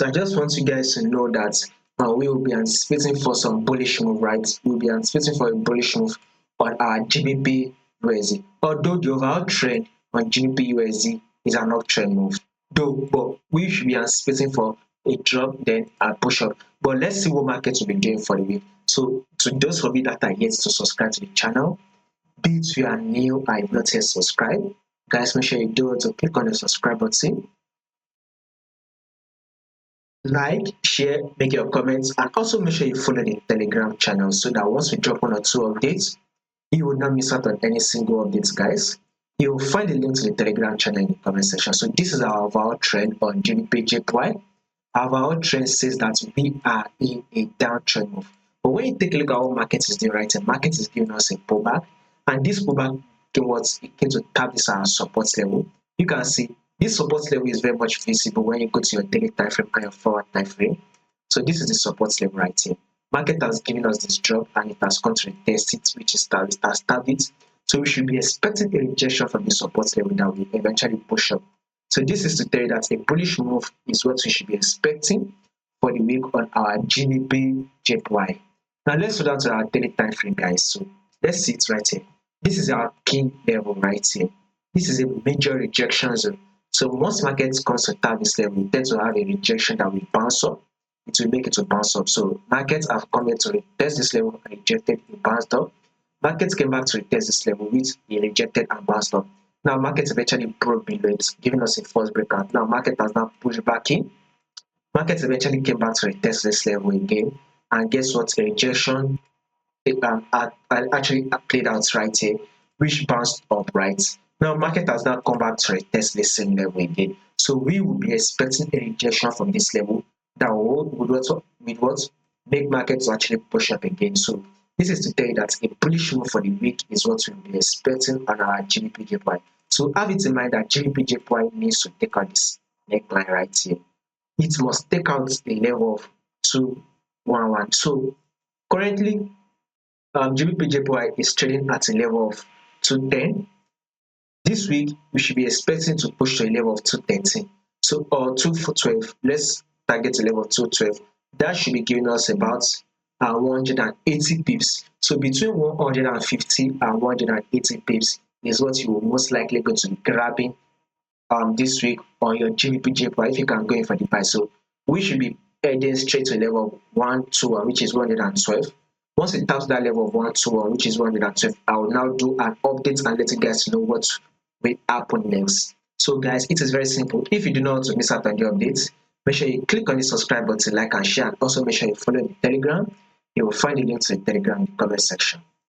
So I just want you guys to know that we will be anticipating for some bullish move, right? We'll be anticipating for a bullish move on our GBP USD. Although the overall trend on GBP USD is an uptrend move, but we should be anticipating for a drop, then a push up. But let's see what markets will be doing for the week. So to those of you that are yet to subscribe to the channel, be it you are new and you've not yet subscribed, guys, make sure you do it to click on the subscribe button, like, share, make your comments, and also make sure you follow the Telegram channel so that once we drop 1 or 2 updates, you will not miss out on any single updates, guys. You will find the link to the Telegram channel in the comment section. So this is our overall trend on GBPJPY. Our overall trend says that we are in a downtrend move. But when you take a look at what market is doing right now, market is giving us a pullback, and this pullback came to tap this our support level. You can see this support level is very much visible when you go to your daily time frame and your forward time frame. So this is the support level right here. Market has given us this drop and it has come to retest it, which is it has tapped it. So we should be expecting a rejection from the support level that will eventually push up. So this is to tell you that a bullish move is what we should be expecting for the week on our GBPJPY. Now let's go down to our daily time frame, guys. So let's see it right here. This is our key level right here. This is a major rejection zone. So once markets comes to tap this level, we tend to have a rejection that will bounce up. It will make it to bounce up. So markets have come here to retest this level and rejected, it bounced up. Markets came back to retest this level, which it rejected and bounced up. Now markets eventually broke below it, giving us a false breakout. Now market has now pushed back in. Markets eventually came back to retest this level again, and guess what? A rejection actually played out right here, which bounced up right. Now market has now come back to retest the same level again. So we will be expecting a rejection from this level that would make markets actually push up again. So this is to tell you that a bullish move for the week is what we'll be expecting on our GBPJPY. So have it in mind that GBPJPY needs to take out this neckline right here. It must take out the level of 211. So currently, GBPJPY is trading at a level of 210. This week, we should be expecting to push to a level of 213. So, or 212. Let's target a level of 212. That should be giving us about 180 pips. So between 150 and 180 pips is what you will most likely go to be grabbing this week on your GBPJPY if you can go in for the buy. So we should be heading straight to a level of 121, which is 112. Once it taps that level of 121, which is 112, I will now do an update and let you guys know what will happen next. So guys, it is very simple. If you do not want to miss out on the updates, make sure you click on the subscribe button, like and share, and also make sure you follow the Telegram. You will find the link to the Telegram in the comment section.